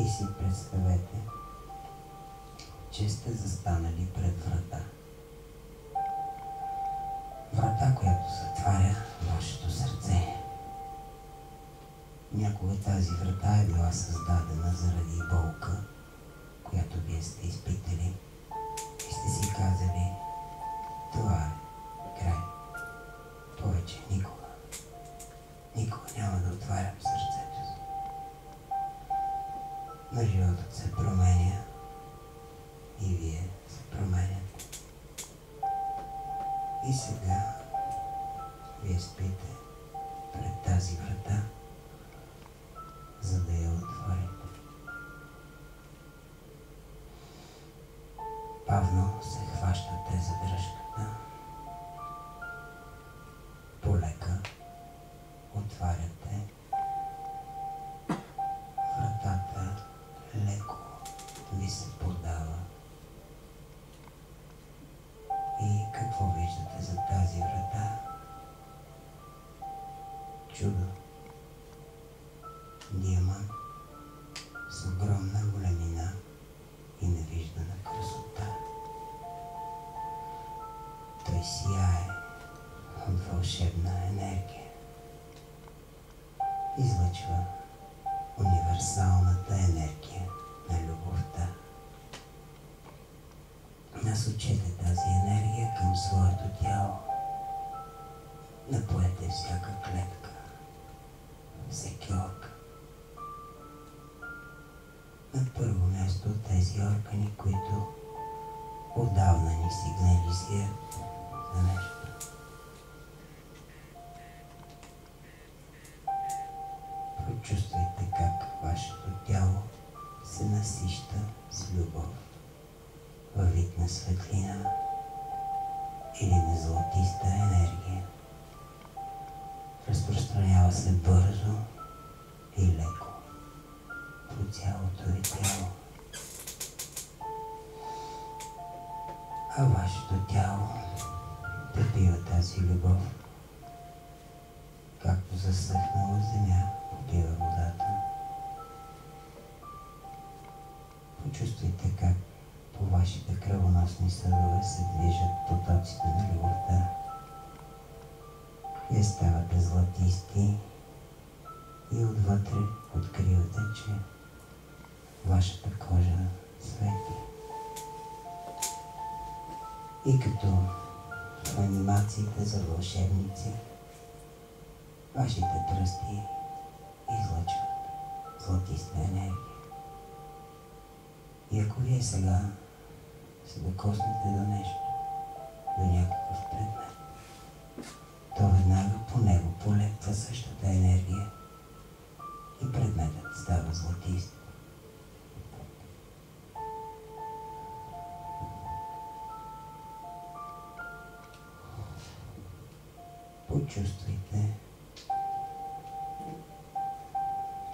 И си представете, че сте застанали пред врата. Врата, която затваря вашето сърце. Някога тази врата е била създадена заради болка, която вие сте изпитали и сте си казали: това е край. Повече никога няма да отварям сърцето си. Но животът се променя и вие се променяте. И сега вие спите пред тази врата, за да я отворите. Бавно се хващате за дръжката. Полека отваряте. Вратата леко ви се подава. И какво виждате за тази врата? Чудо. Диамант с огромна големина и невиждана красота. Той сияе от вълшебна енергия. Излъчва универсалната енергия на любовта. Насочете тази енергия към своето тяло. Напоете всяка клетка, всеки орган. На първо място тези органи, които отдавна ни сигнализират за нещо. Почувствайте как вашето тяло се насища с любов във вид на светлина или на златиста енергия. Разпространява се бързо и леко по цялото ви тяло. А вашето тяло попива тази любов, както засъхнала земя попива водата. Почувствайте как по вашите кръвоносни съдове се движат потоците на любовта. Вие ставате златисти и отвътре откривате, че вашата кожа свети. И като в анимациите за вълшебници, вашите пръсти излъчват златиста енергия. И ако вие сега се докоснете до нещо, до някакъв предмет, то веднага по него полепва същата енергия и предметът става златист. Почувствайте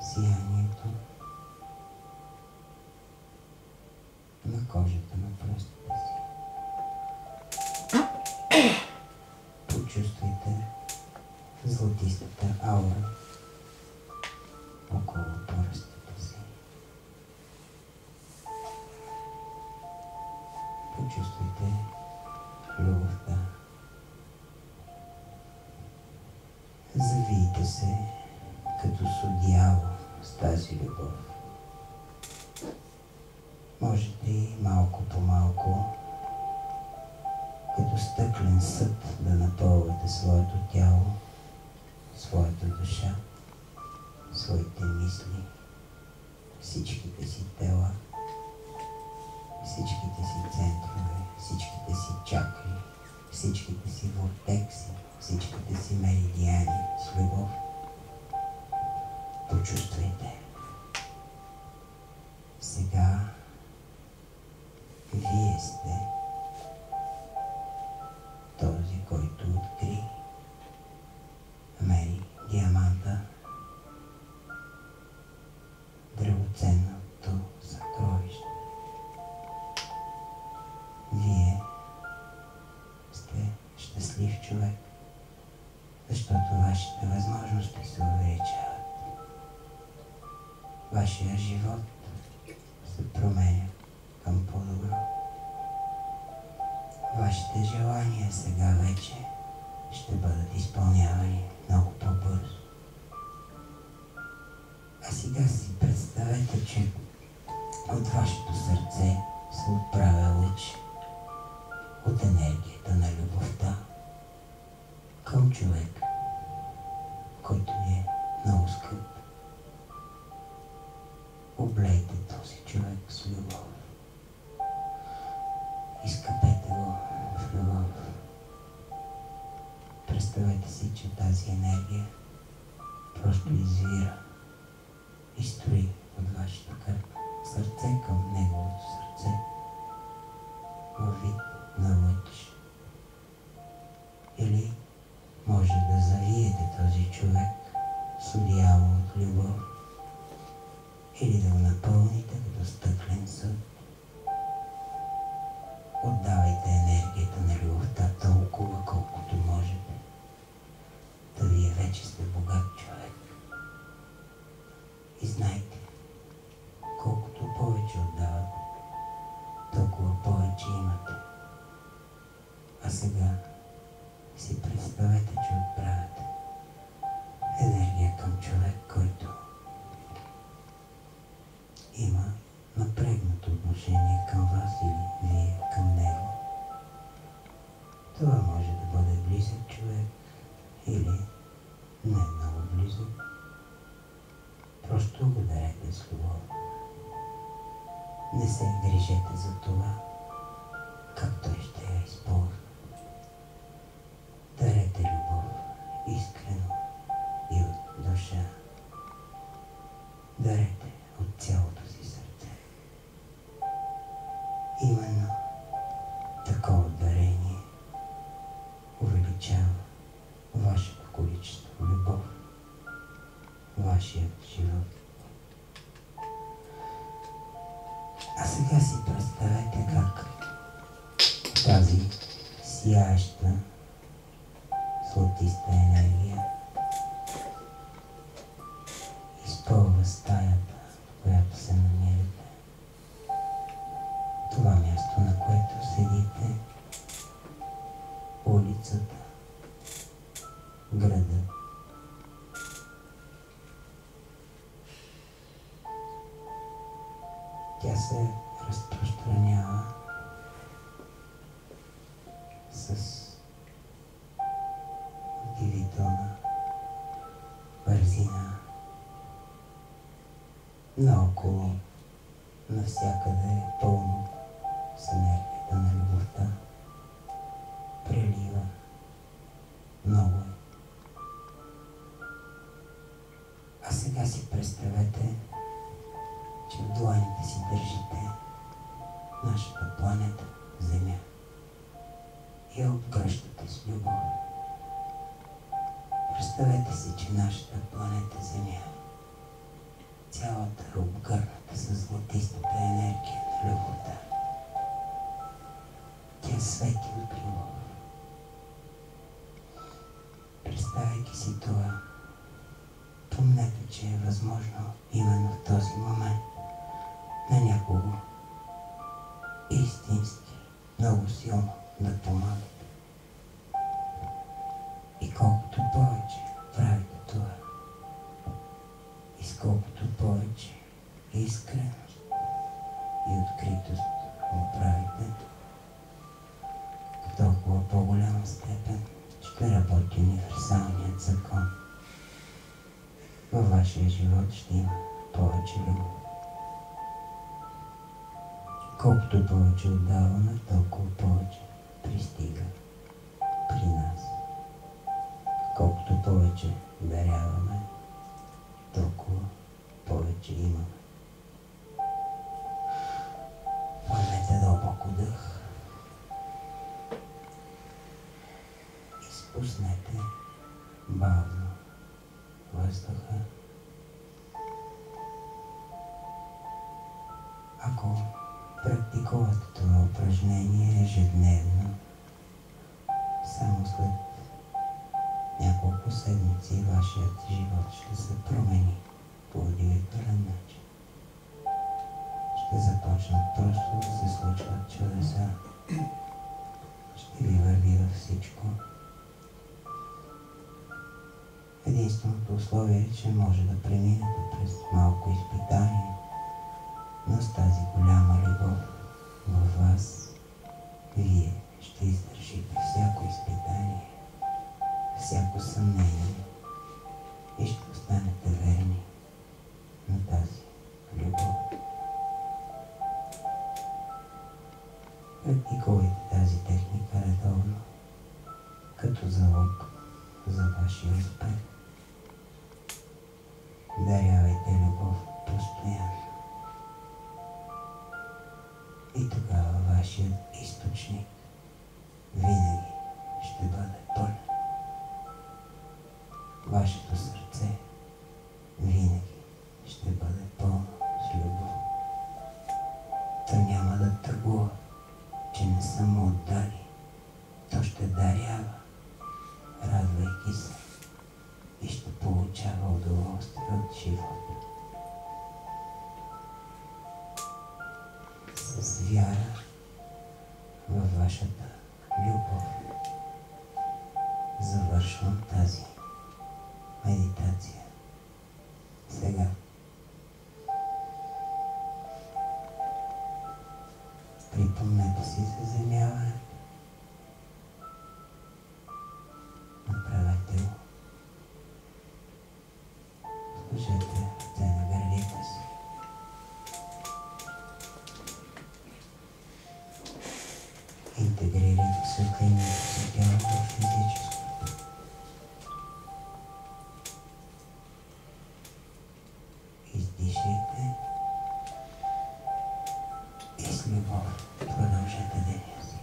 сиянието на кожата на пръстите си. Почувствайте златистата аура около пръстите си. Почувствайте любовта. Завийте се като с одеяло с тази любов. Можете и малко по малко, като стъклен съд, да напълвате своето тяло, своята душа, своите мисли, всичките си тела, всичките си центрове, всичките си чакри, всичките си вортекси, всичките си меридиани с любов. Почувствайте. Сега вие сте този, който откри, намери диаманта, драгоценното съкровище. Вие сте щастлив човек, защото вашите възможности се увеличават. Вашия живот се променя към по-добро. Вашите желания сега вече ще бъдат изпълнявани много по-бързо. А сега си представете, че от вашето сърце се отправя лъч от енергията на любовта към човек, който ви е много скъп. Облейте този човек с любов. Изкъпете го в любов. Представете си, че тази енергия просто извира и строи от вашето сърце към неговото сърце във вид на лъч. Или може да завиете този човек с одеяло от любов, или да го напълните като стъклен съд. Отдавайте енергията на любовта толкова, колкото можете. Да вие вече сте богат човек. И знайте, колкото повече отдавате, толкова повече имате. А сега си представете, че отправяте енергия към човек, който има напрегнато отношение към вас или вие към него. Това може да бъде близък човек или не много близък. Просто го дарете с любов. Не се грижете за това, как той ще я използва. Дарете любов искрено и от душа. Дарете от цялото си сърце. Именно такова дарение увеличава вашето количество любов, вашият живот. А сега си представете как тази сияеща златиста енергия изпълва стаята, в която се намирате. Това място, на което седите, улицата, града. Тя се разпространява с удивителна бързина. Наоколо, навсякъде е пълно с енергията на любовта. Прелива. Много е. А сега си представете, че в дланите си държите нашата планета Земя и я обгръщате с любов. Представете си, че нашата планета Земя цялата е обгърната с златистата енергия на любовта. Тя свети от любов. Представяйки си това, помнете, че е възможно именно в този момент на някого истински, много силно да помагате. И колкото повече правите това, и с колкото повече искреност и откритост го правите, в толкова по-голяма степен ще работи универсалният закон. Във вашия живот ще има повече любов. Колкото повече отдаваме, толкова повече пристига при нас. Колкото повече даряваме, толкова повече имаме. Поемете дълбоко дъх. Изпуснете бавно въздуха. Ако практикувате това упражнение ежедневно, само след няколко седмици вашият живот ще се промени по удивителен начин. Ще единственото условие е, че може да преминете през малко изпитание, но с тази голяма любов във вас, вие ще издържите всяко изпитание, всяко съмнение и ще останете верни на тази любов. Практикувайте тази техника редовно, като залог за вашия успех. Дарявайте любов постоянно. И тогава вашият източник винаги ще бъде пълен. Вашето сърце винаги ще бъде пълно с любов. То няма да тъгува, че не са му отдали. То ще дарява, радвайки се, и ще получава удоволствие от живота. С вяра във вашата любов завършвам тази медитация. Сега припомнете си заземяването. Направете го. Сложете ръце на гърдите си. Интегрирайте светлинното си тяло в физическото. Издишайте и с любов продължете деня си.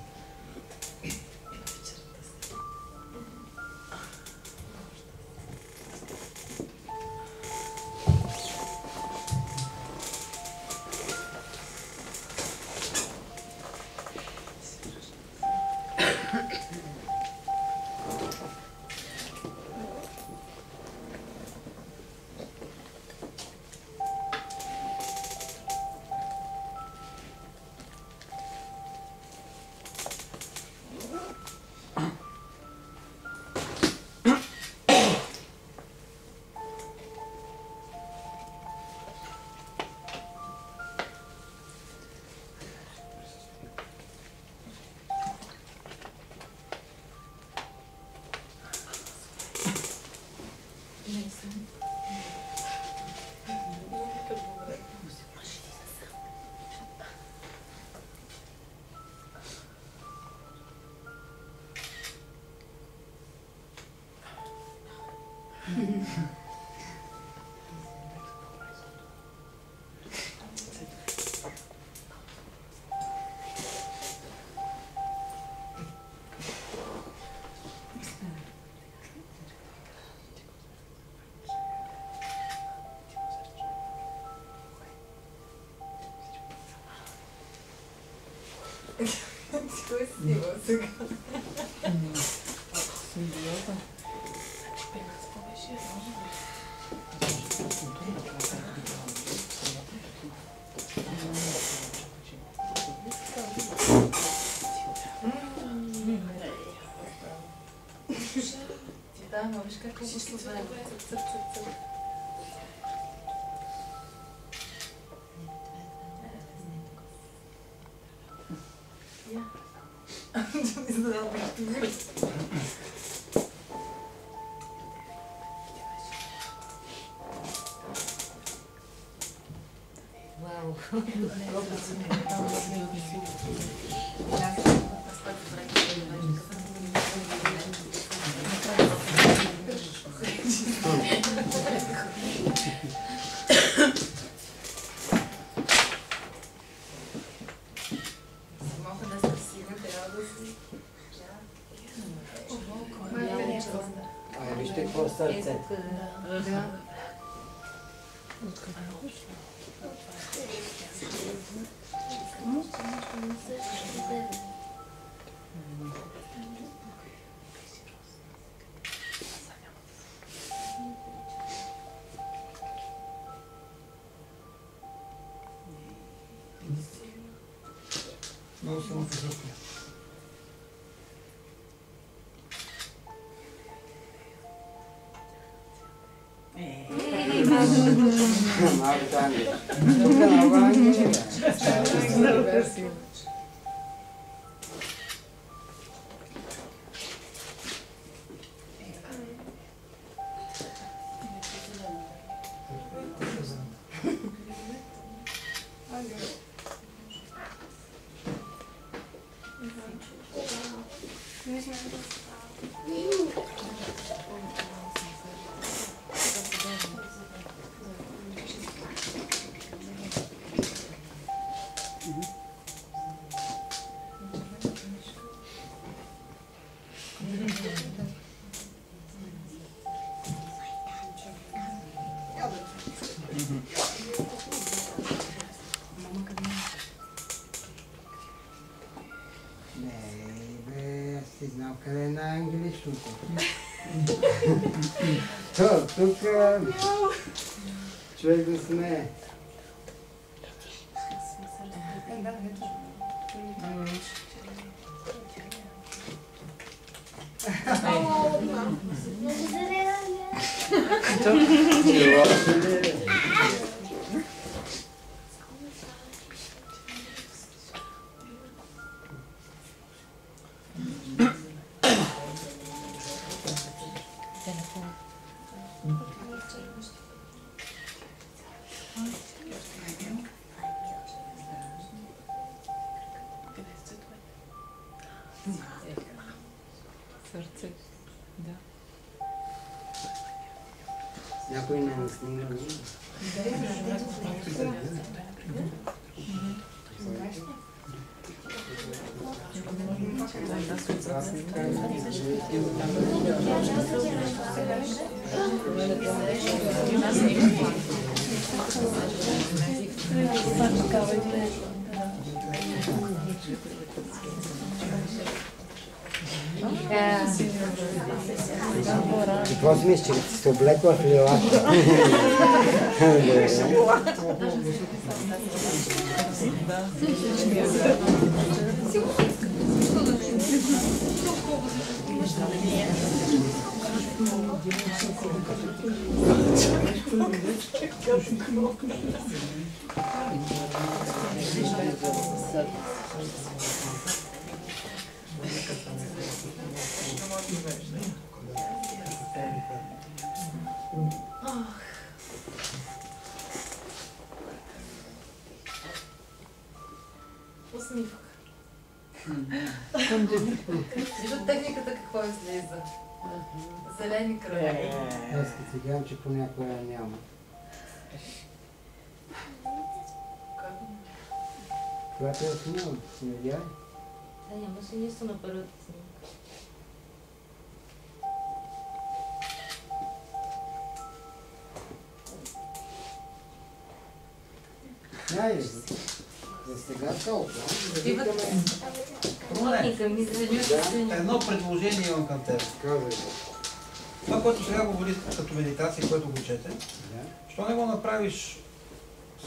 Кой си снимал сега? Симбиоза. Да, но виж как е създадено. Не знам, Вау. Вижте какво сърце. Да. Много се му чувствам. Малко ангел. Тук много ангели. Къде е най-ангеличното? Тук човек да смее. Сърце. Да. Някой не ме снима, не? Какво си мислиш, че си се облекла в лилата? Усмивка. Виждат техниката какво излиза. Зелени кръви. Аз като гледам, че понякога няма. Когато я снимам, си не видя ли? Да, няма се нищо на първата снимка. Найде, за сега толкова. Плотника ми за Едно предложение имам към теб. Казвай. Това, което сега говори като медитация, което го чете, що не го направиш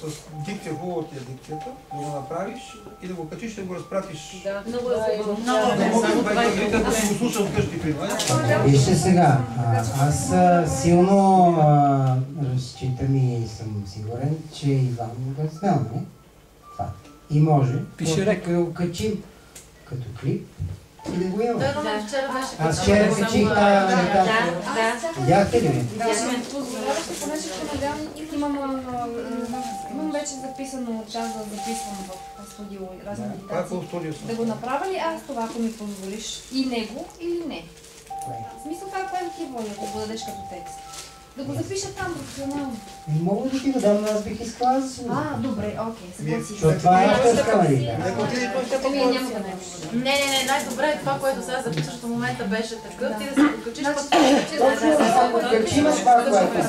с дикция, хубаво ти е дикцията, да го направиш и да го качиш, да го разпратиш. Да, много е хубаво. Да мога да си го слушал вкъщи, примерно. Вижте сега, аз силно разчитам и съм сигурен, че Иван го е смел, не? Това. И може да го качим като клип и да го имаме. Да, вчера беше. Аз вчера качих тази медитация. Видяхте ли ми? Позволяваше, понеже в понеделник имам вече записано час да записвам в студио разни медитации. Да го направя ли аз това, ако ми позволиш? И него или не? В смисъл това, което ти воля, да го дадеш като текст. Да го запиша там професионално. Мога да ти го дам, но аз бих искала да си го. Добре, окей, съгласих. Защото това е авторска медитация. Няма да не. Не, най-добре е това, което сега записваш в момента беше такъв, ти да се покачиш, пък Качим това, което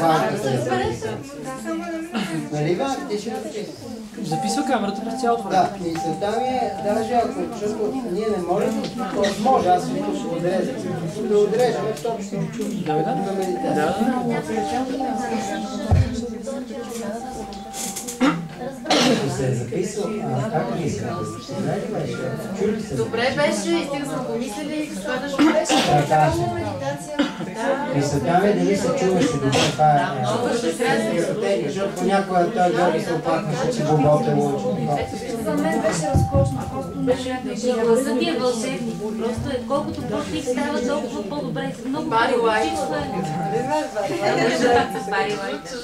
нали ба? Ти ще записваш. Записва камерата през цялото време. Да, мисълта ми е, даже ако, защото ние не можем, т.е. може, аз ви ще отрежа. Да отрежем точно за медитация. Ако се е записал, как ми се чули се? добре беше и стига сме го мислили и следваш Беше медитация. Мисълта ми е дали се чуваше добре, това е. Защото понякога той Георги се опакваше, че боботело. За мен беше разкошно, просто не Гласът ти е вълшебник. Просто е колкото по-тих става, толкова по-добре. Много Бари Лайт. чисто е. Бари Лайт.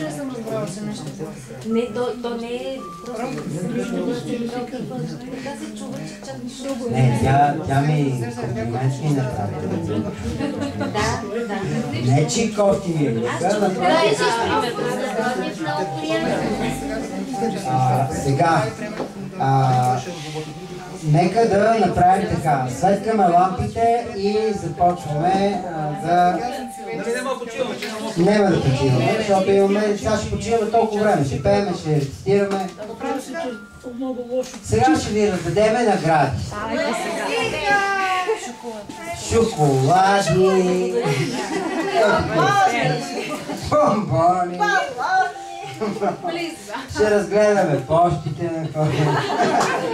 не съм разбрала, че нещо Не, то не е просто... Така се чува, че чак нищо. Не, тя ми комплимент ми направи. Да. Не, че кофти ми е. Сега, нека да направим така. Светкаме лампите и започваме да... Няма да почиваме, защото имаме... Сега ще почиваме толкова време. Ще пееме, ще рецитираме. Сега ще ви раздадеме награди. Шоколади. Бомбони. Ще разгледаме почтите на хората.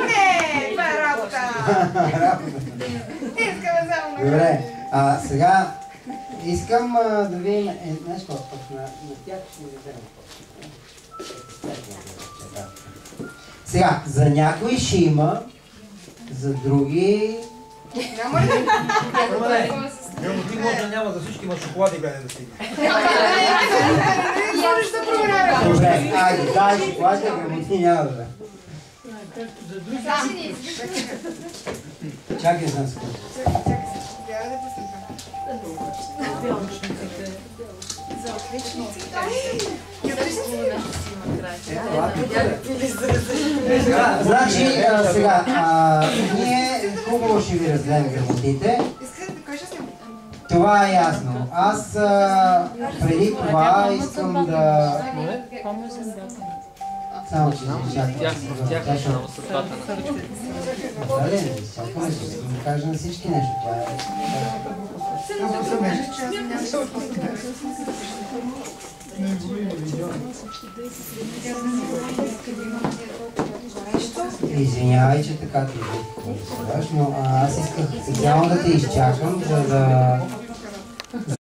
Не, това е работа. Искаме само на... Добре, сега искам да видим... Знаеш какво? На тях ще ви вземем почтите. Сега, за някои ще има, за други... Няма ли? Ти може да няма за всички, има шоколади гледай да стигне. Можеш да проверяваш. Добре, айде, дай шоколади, грамоти няма да. Чакай за нас. За отличниците. Значи, сега, ние хубаво ще ви раздадем грамотите. Това е ясно. Аз преди това искам да... Само че чакай. Тях е само съдбата на всички. Дали, чакай, ще да кажа на всички нещо. Това е... Извинявай, че така ти е, но аз исках специално да те изчакам, за да